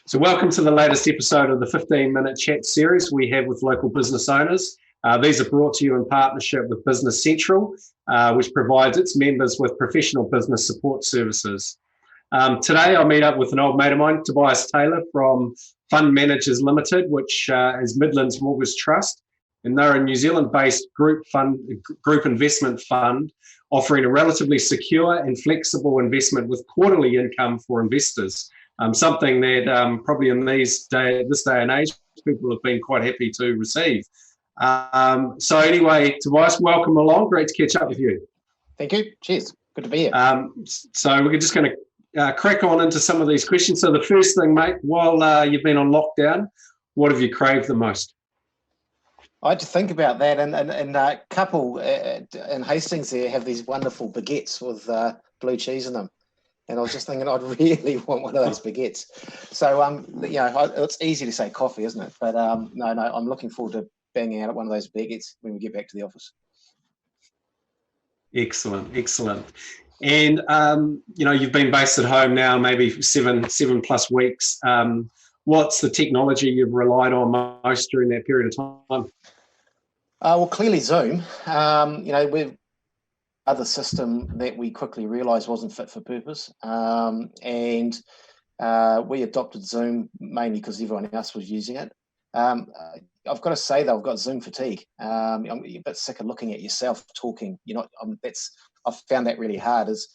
So welcome to the latest episode of the 15-minute chat series we have with local business owners. These are brought to you in partnership with Business Central, which provides its members with professional business support services. Today I'll meet up with an old mate of mine, Tobias Taylor from Fund Managers Limited, which is Midlands Mortgage Trust. And they're a New Zealand-based group investment fund offering a relatively secure and flexible investment with quarterly income for investors. Something that probably in this day and age, people have been quite happy to receive. So anyway, Tobias, welcome along. Great to catch up with you. Thank you. Cheers. Good to be here. So we're just going to crack on into some of these questions. So the first thing, mate, while you've been on lockdown, what have you craved the most? I had to think about that, and a couple in Hastings there have these wonderful baguettes with blue cheese in them. And I was just thinking I'd really want one of those baguettes. So, it's easy to say coffee, isn't it? But no, I'm looking forward to banging out one of those baguettes when we get back to the office. Excellent. And, you've been based at home now maybe seven plus weeks. What's the technology you've relied on most during that period of time? Well, clearly Zoom. We've other system that we quickly realised wasn't fit for purpose, and we adopted Zoom mainly because everyone else was using it. I've got to say though, I've got Zoom fatigue. I'm a bit sick of looking at yourself talking. I've found that really hard. Is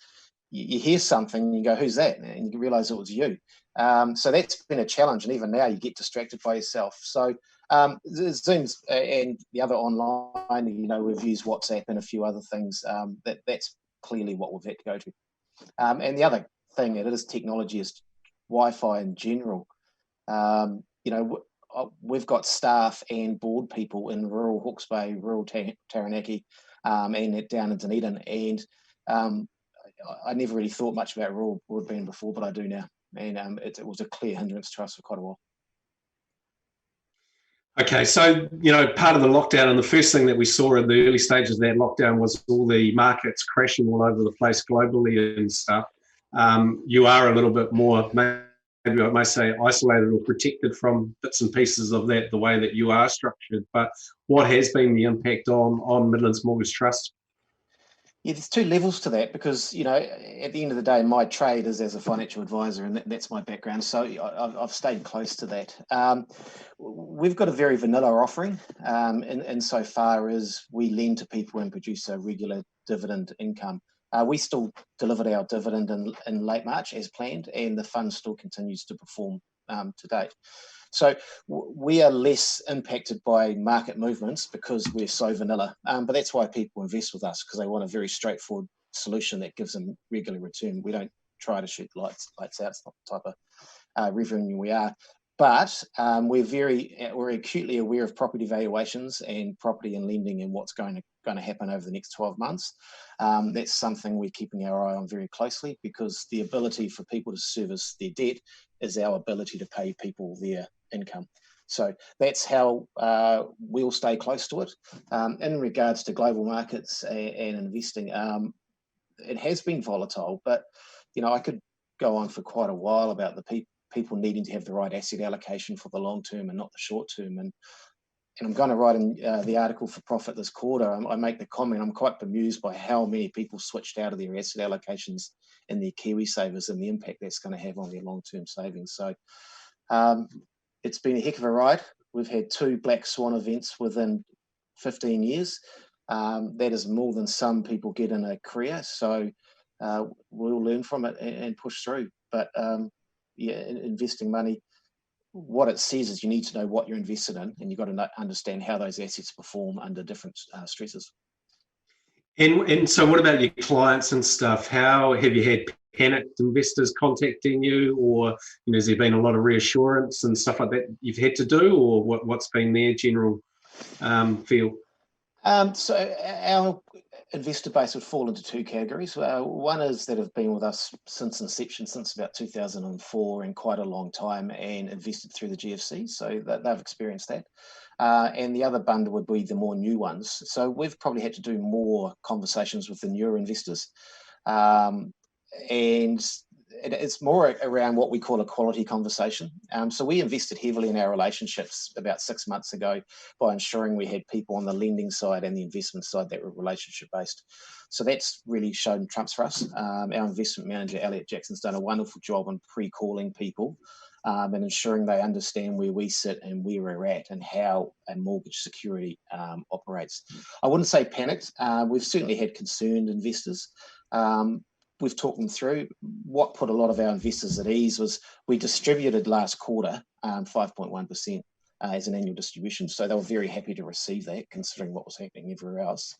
you hear something and you go, "Who's that?" and you realise it was you. So that's been a challenge, and even now you get distracted by yourself. So Zoom's and the other online, we've used WhatsApp and a few other things. That's clearly what we've had to go to. And the other thing that is technology is Wi-Fi in general. We've got staff and board people in rural Hawke's Bay, rural Taranaki, and down in Dunedin. And I never really thought much about rural broadband before, but I do now. And it was a clear hindrance to us for quite a while. Okay, so, part of the lockdown, and the first thing that we saw in the early stages of that lockdown was all the markets crashing all over the place globally and stuff. You are a little bit more, maybe I might say, isolated or protected from bits and pieces of that, the way that you are structured. But what has been the impact on Midlands Mortgage Trust? Yeah, there's two levels to that because, at the end of the day, my trade is as a financial advisor, and that's my background. So I've stayed close to that. We've got a very vanilla offering in so far as we lend to people and produce a regular dividend income. We still delivered our dividend in late March as planned, and the fund still continues to perform to date. So we are less impacted by market movements because we're so vanilla. But that's why people invest with us, because they want a very straightforward solution that gives them regular return. We don't try to shoot lights out. It's not the type of revenue we are. But we're acutely aware of property valuations and property and lending and what's going to happen over the next 12 months. That's something we're keeping our eye on very closely, because the ability for people to service their debt is our ability to pay people their income. So that's how we'll stay close to it. In regards to global markets and investing, it has been volatile, but I could go on for quite a while about the people needing to have the right asset allocation for the long term and not the short term. And I'm going to write in the article for Profit this quarter. I make the comment, I'm quite bemused by how many people switched out of their asset allocations in their Kiwi savers and the impact that's going to have on their long-term savings. So it's been a heck of a ride. We've had 2 black swan events within 15 years. That is more than some people get in a career. So we'll learn from it and push through. But investing money, what it says is you need to know what you're invested in, and you've got to understand how those assets perform under different stresses. And so what about your clients and stuff? How have you had panicked investors contacting you, or has there been a lot of reassurance and stuff like that you've had to do, or what's been their general feel? So our investor base would fall into 2 categories. One is that have been with us since inception, since about 2004, and quite a long time, and invested through the GFC, so they've experienced that. And the other bundle would be the more new ones. So we've probably had to do more conversations with the newer investors. And it's more around what we call a quality conversation. So we invested heavily in our relationships about 6 months ago by ensuring we had people on the lending side and the investment side that were relationship based. So that's really shown trumps for us. Our investment manager, Elliot Jackson's done a wonderful job on pre-calling people and ensuring they understand where we sit and where we're at and how a mortgage security operates. I wouldn't say panicked. We've certainly had concerned investors. We've talked them through. What put a lot of our investors at ease was we distributed last quarter 5.1% as an annual distribution. So they were very happy to receive that, considering what was happening everywhere else.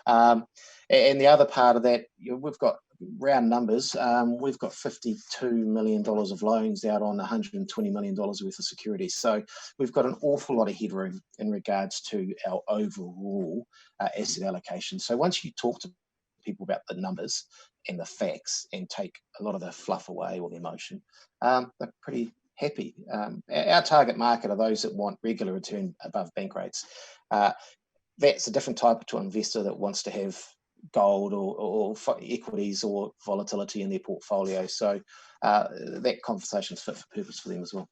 And the other part of that, we've got round numbers. We've got $52 million of loans out on $120 million worth of securities. So we've got an awful lot of headroom in regards to our overall asset allocation. So once you talk to people about the numbers and the facts and take a lot of the fluff away or the emotion, they're pretty happy. Our target market are those that want regular return above bank rates. That's a different type of investor that wants to have gold or equities or volatility in their portfolio. So that conversation is fit for purpose for them as well.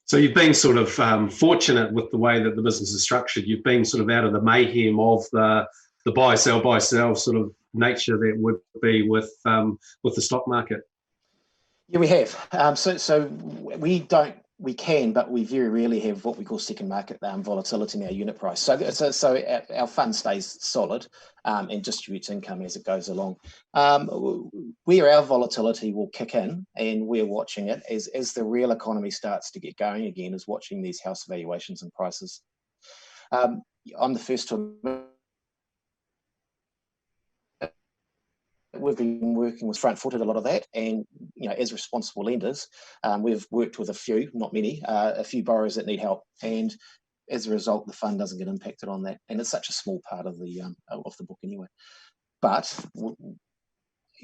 So you've been sort of fortunate with the way that the business is structured. You've been sort of out of the mayhem of the buy sell sort of nature that would be with the stock market. Yeah, we have. So we can, but we very rarely have what we call second market volatility in our unit price. So our fund stays solid and distributes income as it goes along. Where our volatility will kick in, and we're watching it, as the real economy starts to get going again, is watching these house valuations and prices. I'm the first to admit we've been working with front-footed a lot of that, and as responsible lenders, we've worked with a few, not many, a few borrowers that need help, and as a result, the fund doesn't get impacted on that, and it's such a small part of the book anyway. But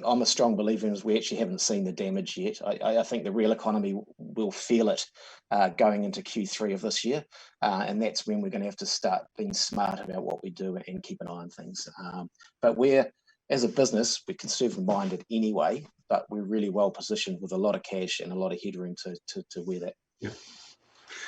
I'm a strong believer in we actually haven't seen the damage yet. I think the real economy will feel it going into Q3 of this year, and that's when we're going to have to start being smart about what we do and keep an eye on things. But as a business, we're conservative-minded anyway, but we're really well positioned with a lot of cash and a lot of headroom to wear that. Yeah.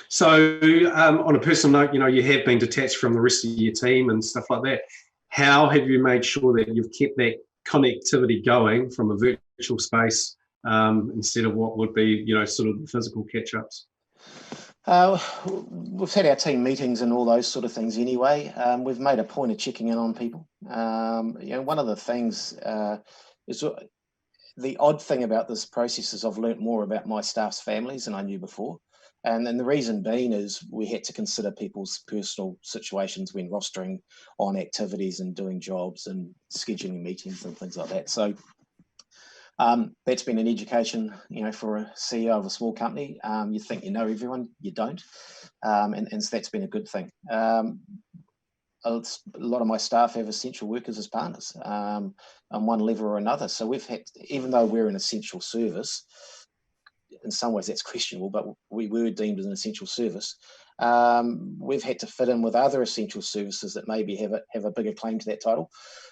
So on a personal note, you have been detached from the rest of your team and stuff like that. How have you made sure that you've kept that connectivity going from a virtual space instead of what would be, sort of the physical catch-ups? We've had our team meetings and all those sort of things anyway. We've made a point of checking in on people. One of the things is the odd thing about this process is I've learnt more about my staff's families than I knew before. And then the reason being is we had to consider people's personal situations when rostering on activities and doing jobs and scheduling meetings and things like that. So that's been an education, for a CEO of a small company. You think you know everyone, you don't. And so that's been a good thing. A lot of my staff have essential workers as partners on one level or another. So we've had, even though we're an essential service, in some ways that's questionable, but we were deemed as an essential service. We've had to fit in with other essential services that maybe have a bigger claim to that title.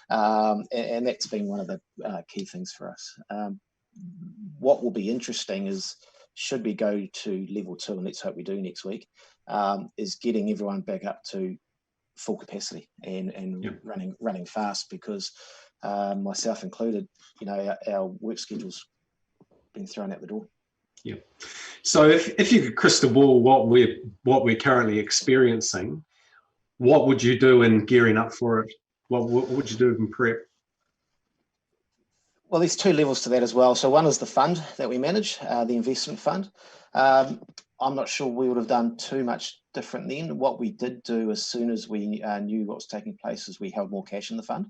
And that's been one of the key things for us. What will be interesting is, should we go to level 2, and let's hope we do next week, is getting everyone back up to full capacity and Yep. running fast, because myself included, our work schedule's been thrown out the door. Yeah. So if you could crystal ball what we're currently experiencing, what would you do in gearing up for it? What would you do in prep? Well, there's 2 levels to that as well. So one is the fund that we manage, the investment fund. I'm not sure we would have done too much different then. What we did do as soon as we knew what was taking place is we held more cash in the fund.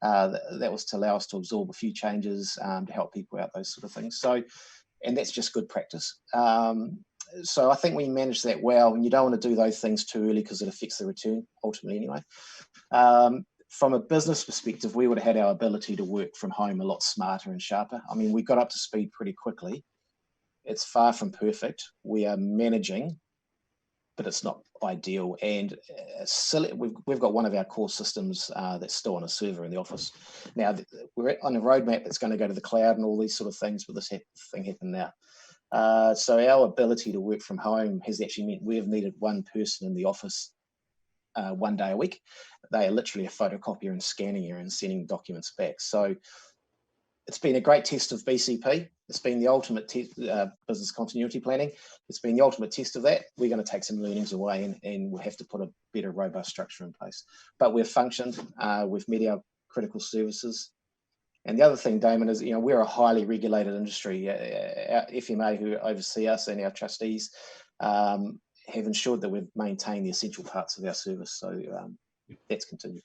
That was to allow us to absorb a few changes, to help people out, those sort of things. So, and that's just good practice. So I think we managed that well, and you don't want to do those things too early because it affects the return ultimately anyway. From a business perspective, we would have had our ability to work from home a lot smarter and sharper. I mean, we got up to speed pretty quickly. It's far from perfect. We are managing but it's not ideal. And we've got one of our core systems that's still on a server in the office. Now, we're on a roadmap that's going to go to the cloud and all these sort of things, but this thing happened now. So our ability to work from home has actually meant we've needed one person in the office 1 day a week. They are literally a photocopier and scanning you and sending documents back. So it's been a great test of BCP. It's been the ultimate business continuity planning. It's been the ultimate test of that. We're going to take some learnings away and we'll have to put a better, robust structure in place. But we've functioned, we've met our critical services. And the other thing, Damon, is we're a highly regulated industry. Our FMA, who oversee us, and our trustees have ensured that we've maintained the essential parts of our service. So that's continued.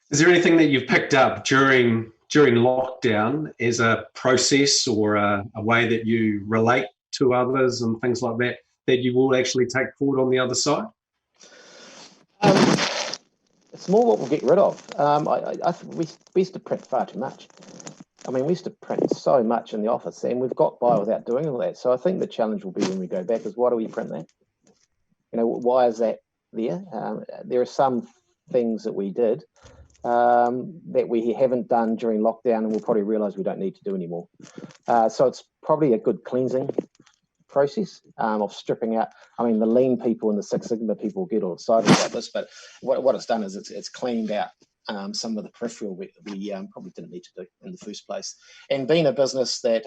Is there anything that you've picked up during lockdown as a process or a way that you relate to others and things like that, that you will actually take forward on the other side? It's more what we'll get rid of. We used to print far too much. I mean, we used to print so much in the office, and we've got by without doing all that. So I think the challenge will be when we go back is, why do we print that? Why is that there? There are some things that we did that we haven't done during lockdown, and we'll probably realise we don't need to do anymore. So it's probably a good cleansing process of stripping out. I mean, the lean people and the Six Sigma people get all excited about this, but what it's done is it's cleaned out some of the peripheral we probably didn't need to do in the first place. And being a business that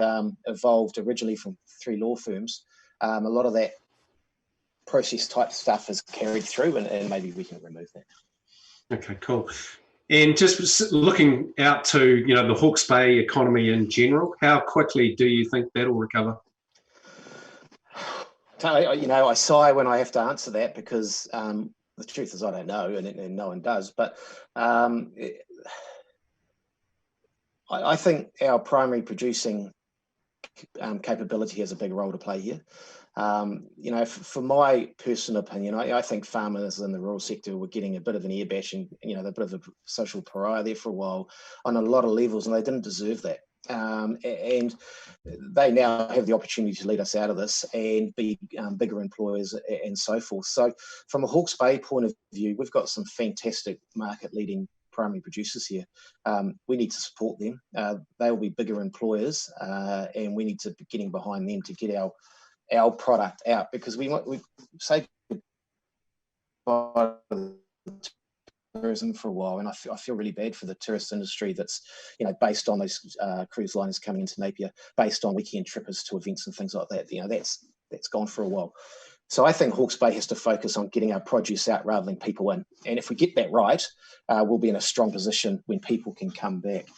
evolved originally from 3 law firms, a lot of that process type stuff is carried through, and maybe we can remove that. Okay, cool. And just looking out to the Hawke's Bay economy in general, how quickly do you think that'll recover? I sigh when I have to answer that, because the truth is I don't know, and no one does. But I think our primary producing capability has a big role to play here. For my personal opinion, I think farmers in the rural sector were getting a bit of an ear bashing, a bit of a social pariah there for a while on a lot of levels, and they didn't deserve that. And they now have the opportunity to lead us out of this and be bigger employers and so forth. So from a Hawke's Bay point of view, we've got some fantastic market-leading primary producers here. We need to support them. They will be bigger employers, and we need to be getting behind them to get our product out, because we say tourism for a while, and I feel really bad for the tourist industry that's based on those cruise liners coming into Napier, based on weekend trippers to events and things like that. That's gone for a while. So I think Hawke's Bay has to focus on getting our produce out rather than people in, and if we get that right, we'll be in a strong position when people can come back.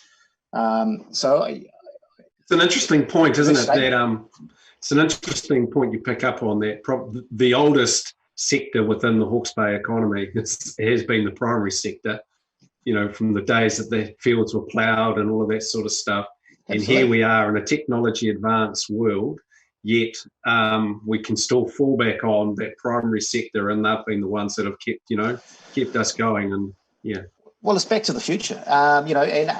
It's an interesting point, isn't it? That it's an interesting point you pick up on, that the oldest sector within the Hawke's Bay economy has been the primary sector, from the days that the fields were ploughed and all of that sort of stuff. Absolutely. And here we are in a technology advanced world, yet we can still fall back on that primary sector, and they've been the ones that have kept us going. And yeah. Well, it's back to the future, and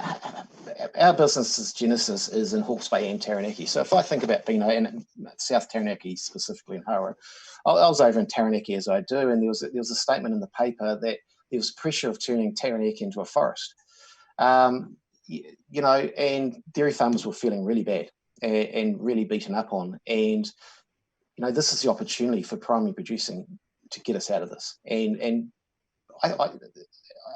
our business's genesis is in Hawke's Bay and Taranaki. So if I think about being in South Taranaki, specifically in Hara, I was over in Taranaki as I do, and there was a statement in the paper that there was pressure of turning Taranaki into a forest. And dairy farmers were feeling really bad and really beaten up on. And, this is the opportunity for primary producing to get us out of this. And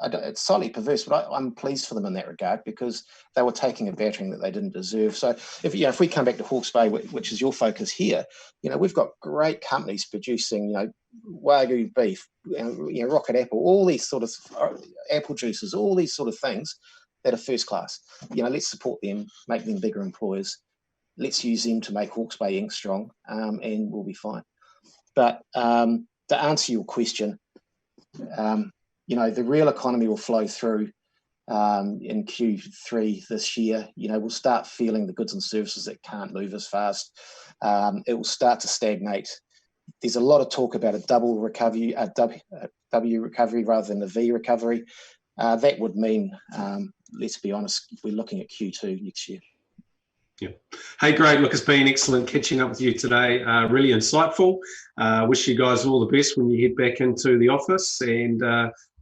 it's slightly perverse, but I'm pleased for them in that regard, because they were taking a battering that they didn't deserve. So if we come back to Hawke's Bay, which is your focus here, we've got great companies producing, Wagyu beef, rocket apple, all these sort of apple juices, all these sort of things that are first class. Let's support them, make them bigger employers. Let's use them to make Hawke's Bay ink strong, and we'll be fine. But to answer your question, the real economy will flow through in Q3 this year. We'll start feeling the goods and services that can't move as fast. It will start to stagnate. There's a lot of talk about a double recovery, a W recovery rather than a V recovery. That would mean, let's be honest, we're looking at Q2 next year. Yeah. Hey, great. Look, it's been excellent catching up with you today. Really insightful. Wish you guys all the best when you head back into the office, and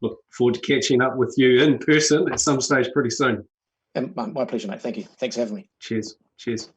look forward to catching up with you in person at some stage pretty soon. And my pleasure, mate. Thank you. Thanks for having me. Cheers. Cheers.